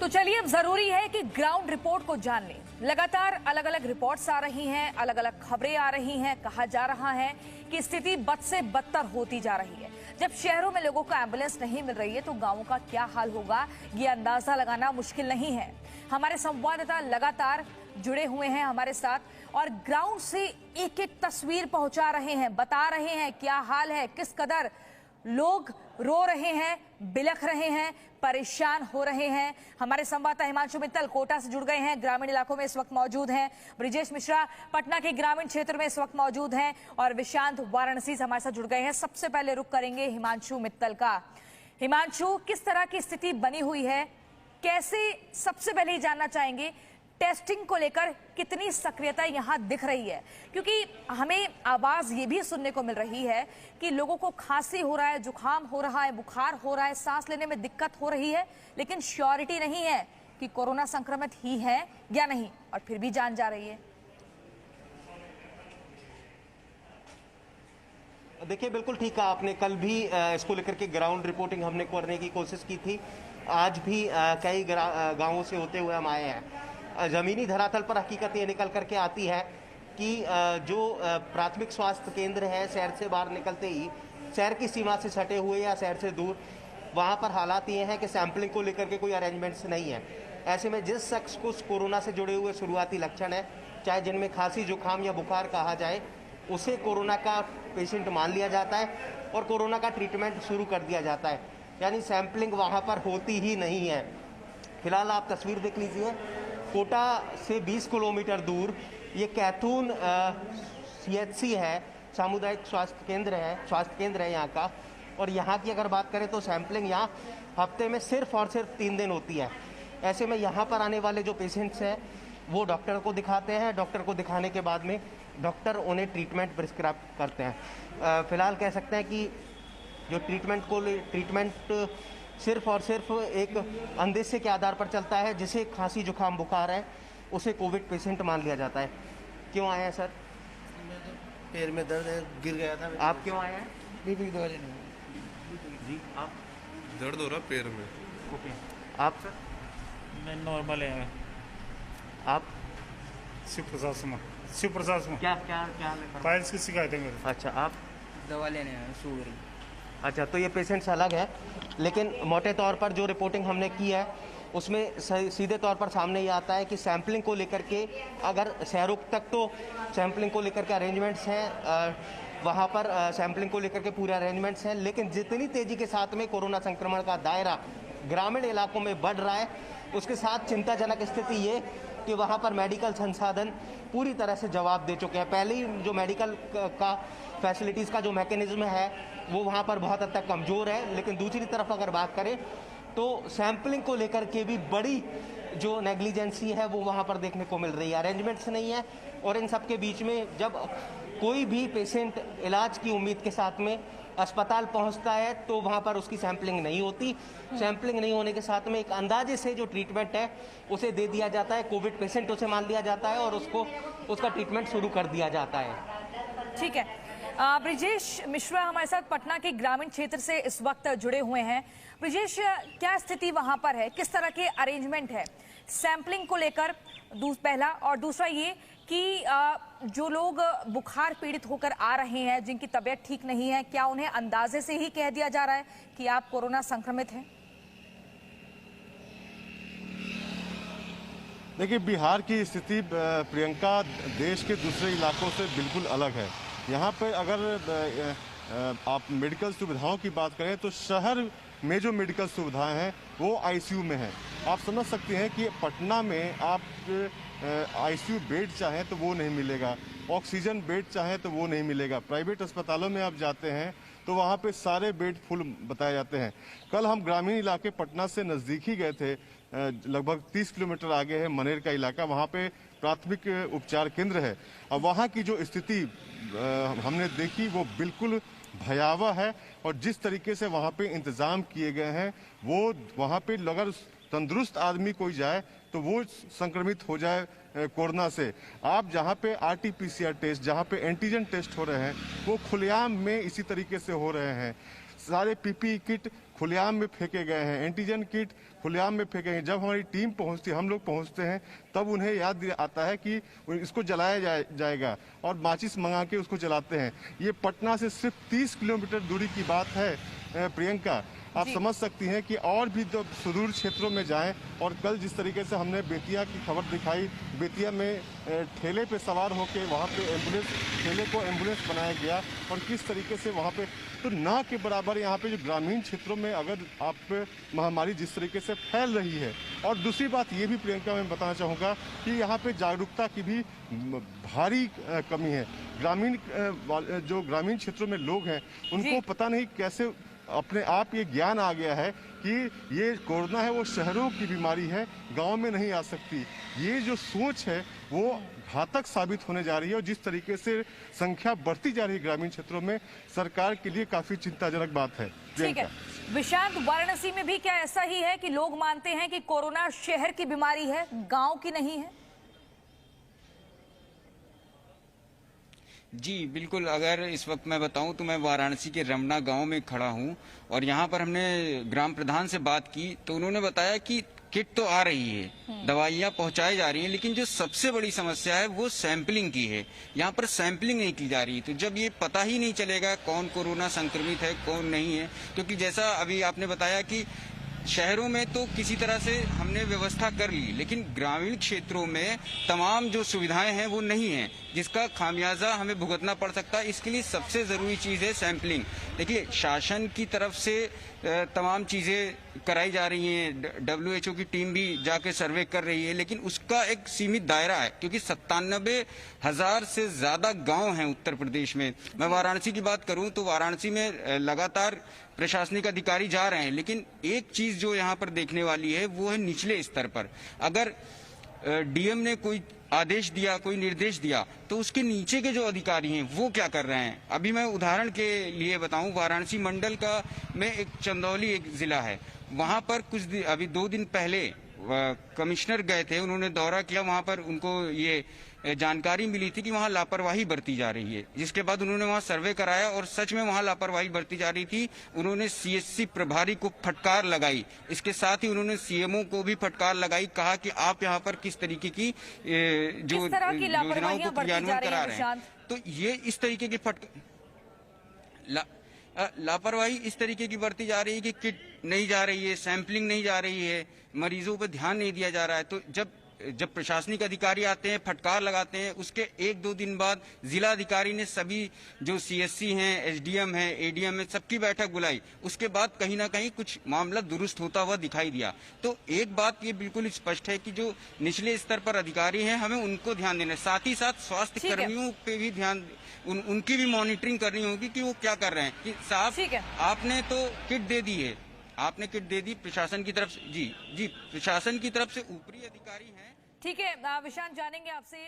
तो चलिए, अब जरूरी है कि ग्राउंड रिपोर्ट को जान लें। लगातार अलग अलग रिपोर्ट्स आ रही हैं, अलग अलग खबरें आ रही हैं। कहा जा रहा है कि स्थिति बद से बदतर होती जा रही है। जब शहरों में लोगों को एम्बुलेंस नहीं मिल रही है तो गांवों का क्या हाल होगा, ये अंदाजा लगाना मुश्किल नहीं है। हमारे संवाददाता लगातार जुड़े हुए हैं हमारे साथ और ग्राउंड से एक एक तस्वीर पहुंचा रहे हैं, बता रहे हैं क्या हाल है, किस कदर लोग रो रहे हैं, बिलख रहे हैं, परेशान हो रहे हैं। हमारे संवाददाता हिमांशु मित्तल कोटा से जुड़ गए हैं, ग्रामीण इलाकों में इस वक्त मौजूद हैं। ब्रिजेश मिश्रा पटना के ग्रामीण क्षेत्र में इस वक्त मौजूद हैं और विशांत वाराणसी से हमारे साथ जुड़ गए हैं। सबसे पहले रुख करेंगे हिमांशु मित्तल का। हिमांशु, किस तरह की स्थिति बनी हुई है, कैसे, सबसे पहले ही जानना चाहेंगे टेस्टिंग को लेकर कितनी सक्रियता यहां दिख रही है? क्योंकि हमें आवाज ये भी सुनने को मिल रही है कि लोगों को खांसी हो रहा है, जुकाम हो रहा है, बुखार हो रहा है, सांस लेने में दिक्कत हो रही है, लेकिन श्योरिटी नहीं है कि कोरोना संक्रमित ही है या नहीं, और फिर भी जान जा रही है। देखिए, बिल्कुल ठीक कहा आपने। कल भी इसको लेकर के ग्राउंड रिपोर्टिंग हमने करने की कोशिश की थी। आज भी कई गांवों से होते हुए हम आए हैं। ज़मीनी धरातल पर हकीकत ये निकल करके आती है कि जो प्राथमिक स्वास्थ्य केंद्र है, शहर से बाहर निकलते ही शहर की सीमा से सटे हुए या शहर से दूर, वहाँ पर हालात ये हैं कि सैंपलिंग को लेकर के कोई अरेंजमेंट्स नहीं है। ऐसे में जिस शख्स को कोरोना से जुड़े हुए शुरुआती लक्षण है, चाहे जिनमें खांसी, जुकाम या बुखार कहा जाए, उसे कोरोना का पेशेंट मान लिया जाता है और कोरोना का ट्रीटमेंट शुरू कर दिया जाता है। यानी सैंपलिंग वहाँ पर होती ही नहीं है। फिलहाल आप तस्वीर देख लीजिए, कोटा से 20 किलोमीटर दूर ये कैथून CHC है, सामुदायिक स्वास्थ्य केंद्र है यहाँ का। और यहाँ की अगर बात करें तो सैंपलिंग यहाँ हफ्ते में सिर्फ और सिर्फ 3 दिन होती है। ऐसे में यहाँ पर आने वाले जो पेशेंट्स हैं वो डॉक्टर को दिखाते हैं। डॉक्टर को दिखाने के बाद में डॉक्टर उन्हें ट्रीटमेंट प्रिस्क्राइब करते हैं। फिलहाल कह सकते हैं कि जो ट्रीटमेंट सिर्फ और सिर्फ एक अंदेशे के आधार पर चलता है। जिसे खांसी, जुकाम, बुखार है, उसे कोविड पेशेंट मान लिया जाता है। क्यों आए हैं सर? पैर में दर्द है, गिर गया था। आप क्यों आए हैं? बीपी की दवा लेने। जी, आप? दर्द हो रहा पैर में। ओके। आप सर? मैं नॉर्मल है। आप? शिव प्रसाद सिंह। क्या लेकर? पाइल्स की शिकायत है मेरे। अच्छा, आप? दवा लेने आए, शुगर। अच्छा, तो ये पेशेंट्स अलग है, लेकिन मोटे तौर पर जो रिपोर्टिंग हमने की है उसमें सीधे तौर पर सामने ये आता है कि सैंपलिंग को लेकर के, अगर शहरों तक तो सैंपलिंग को लेकर के अरेंजमेंट्स हैं, वहाँ पर सैंपलिंग को लेकर के पूरे अरेंजमेंट्स हैं, लेकिन जितनी तेज़ी के साथ में कोरोना संक्रमण का दायरा ग्रामीण इलाकों में बढ़ रहा है, उसके साथ चिंताजनक स्थिति ये कि वहाँ पर मेडिकल संसाधन पूरी तरह से जवाब दे चुके हैं। पहले ही जो मेडिकल का फैसिलिटीज़ का जो मैकेनिज्म है वो वहाँ पर बहुत हद तक कमज़ोर है। लेकिन दूसरी तरफ अगर बात करें तो सैंपलिंग को लेकर के भी बड़ी जो नेग्लिजेंसी है वो वहाँ पर देखने को मिल रही है। अरेंजमेंट्स नहीं है, और इन सब के बीच में जब कोई भी पेशेंट इलाज की उम्मीद के साथ में अस्पताल पहुंचता है तो वहां पर उसकी सैंपलिंग नहीं होती। सैंपलिंग नहीं होने के साथ में एक अंदाजे से जो ट्रीटमेंट है उसे दे दिया जाता है, कोविड पेशेंट उसे मान लिया जाता है और उसका ट्रीटमेंट शुरू कर दिया जाता है। ठीक है, ब्रिजेश मिश्रा हमारे साथ पटना के ग्रामीण क्षेत्र से इस वक्त जुड़े हुए हैं। ब्रिजेश, क्या स्थिति वहां पर है, किस तरह के अरेंजमेंट है सैंपलिंग को लेकर? पहला, और दूसरा ये कि जो लोग बुखार पीड़ित होकर आ रहे हैं, जिनकी तबीयत ठीक नहीं है, क्या उन्हें अंदाजे से ही कह दिया जा रहा है कि आप कोरोना संक्रमित हैं? देखिए, बिहार की स्थिति प्रियंका देश के दूसरे इलाकों से बिल्कुल अलग है। यहाँ पे अगर आप मेडिकल सुविधाओं की बात करें तो शहर में जो मेडिकल सुविधाएं हैं वो ICU में हैं। आप समझ सकते हैं कि पटना में आप ICU बेड चाहें तो वो नहीं मिलेगा, ऑक्सीजन बेड चाहें तो वो नहीं मिलेगा। प्राइवेट अस्पतालों में आप जाते हैं तो वहाँ पे सारे बेड फुल बताए जाते हैं। कल हम ग्रामीण इलाके पटना से नज़दीक ही गए थे, लगभग 30 किलोमीटर आगे है मनेर का इलाका, वहाँ पे प्राथमिक उपचार केंद्र है। और वहाँ की जो स्थिति हमने देखी वो बिल्कुल भयावह है, और जिस तरीके से वहाँ पे इंतजाम किए गए हैं वो वहाँ पे अगर तंदुरुस्त आदमी कोई जाए तो वो संक्रमित हो जाए कोरोना से। आप जहाँ पे RT-PCR टेस्ट, जहाँ पे एंटीजन टेस्ट हो रहे हैं वो खुलेआम में इसी तरीके से हो रहे हैं। सारे PPE किट खुलेआम में फेंके गए हैं, एंटीजन किट खुलेआम में फेंके हैं। जब हमारी टीम पहुंचती है, हम लोग पहुंचते हैं, तब उन्हें याद आता है कि इसको जलाया जाएगा और माचिस मंगा के उसको जलाते हैं। ये पटना से सिर्फ 30 किलोमीटर दूरी की बात है प्रियंका। आप समझ सकती हैं कि और भी तो सुदूर क्षेत्रों में जाएं। और कल जिस तरीके से हमने बेतिया की खबर दिखाई, बेतिया में ठेले पे सवार होकर वहाँ पे ठेले को एम्बुलेंस बनाया गया और किस तरीके से वहाँ पे तो ना के बराबर यहाँ पे जो ग्रामीण क्षेत्रों में अगर आप महामारी जिस तरीके से फैल रही है। और दूसरी बात ये भी प्रियंका मैं बताना चाहूँगा कि यहाँ पे जागरूकता की भी भारी कमी है। जो ग्रामीण क्षेत्रों में लोग हैं उनको पता नहीं कैसे अपने आप ये ज्ञान आ गया है कि ये कोरोना है वो शहरों की बीमारी है, गांव में नहीं आ सकती। ये जो सोच है वो घातक साबित होने जा रही है और जिस तरीके से संख्या बढ़ती जा रही है ग्रामीण क्षेत्रों में, सरकार के लिए काफी चिंताजनक बात है। ठीक है विशांत, वाराणसी में भी क्या ऐसा ही है कि लोग मानते हैं कि कोरोना शहर की बीमारी है, गांव की नहीं है? जी बिल्कुल। अगर इस वक्त मैं बताऊं तो मैं वाराणसी के रमना गांव में खड़ा हूं और यहां पर हमने ग्राम प्रधान से बात की तो उन्होंने बताया कि किट तो आ रही है, दवाइयां पहुंचाई जा रही हैं, लेकिन जो सबसे बड़ी समस्या है वो सैंपलिंग की है। यहाँ पर सैंपलिंग नहीं की जा रही। तो जब ये पता ही नहीं चलेगा कौन कोरोना संक्रमित है कौन नहीं है, क्योंकि जैसा अभी आपने बताया कि शहरों में तो किसी तरह से हमने व्यवस्था कर ली, लेकिन ग्रामीण क्षेत्रों में तमाम जो सुविधाएं हैं वो नहीं है, जिसका खामियाजा हमें भुगतना पड़ सकता है। इसके लिए सबसे ज़रूरी चीज़ है सैंपलिंग। देखिए शासन की तरफ से तमाम चीज़ें कराई जा रही हैं, WHO की टीम भी जाके सर्वे कर रही है, लेकिन उसका एक सीमित दायरा है क्योंकि 97,000 से ज़्यादा गांव हैं उत्तर प्रदेश में। मैं वाराणसी की बात करूं तो वाराणसी में लगातार प्रशासनिक अधिकारी जा रहे हैं, लेकिन एक चीज़ जो यहाँ पर देखने वाली है वो है निचले स्तर पर। अगर DM ने कोई आदेश दिया, कोई निर्देश दिया, तो उसके नीचे के जो अधिकारी हैं वो क्या कर रहे हैं। अभी मैं उदाहरण के लिए बताऊं, वाराणसी मंडल का में एक चंदौली एक जिला है, वहां पर अभी 2 दिन पहले कमिश्नर गए थे, उन्होंने दौरा किया, वहां पर उनको ये जानकारी मिली थी कि वहां लापरवाही बरती जा रही है, जिसके बाद उन्होंने वहां सर्वे कराया और सच में वहां लापरवाही बरती जा रही थी। उन्होंने CSC प्रभारी को फटकार लगाई, इसके साथ ही उन्होंने CMO को भी फटकार लगाई, कहा कि आप यहाँ पर किस तरीके की जो योजनाओं को क्रियान्वयन करा रहे हैं। तो ये इस तरीके की लापरवाही इस तरीके की बरती जा रही है कि किट नहीं जा रही है, सैंपलिंग नहीं जा रही है, मरीजों पर ध्यान नहीं दिया जा रहा है। तो जब प्रशासनिक अधिकारी आते हैं, फटकार लगाते हैं, उसके 1-2 दिन बाद जिला अधिकारी ने सभी जो CSC हैं, SDM हैं, ADM हैं, सबकी बैठक बुलाई। उसके बाद कहीं ना कहीं कुछ मामला दुरुस्त होता हुआ दिखाई दिया। तो एक बात ये बिल्कुल स्पष्ट है कि जो निचले स्तर पर अधिकारी हैं हमें उनको ध्यान देना है, साथ ही साथ स्वास्थ्य कर्मियों पे भी ध्यान, उनकी भी मॉनिटरिंग करनी होगी कि वो क्या कर रहे हैं। कि साहब आपने तो किट दे दी है, आपने किट दे दी प्रशासन की तरफ से, जी प्रशासन की तरफ से ऊपरी अधिकारी हैं। ठीक है विशांत, जानेंगे आपसे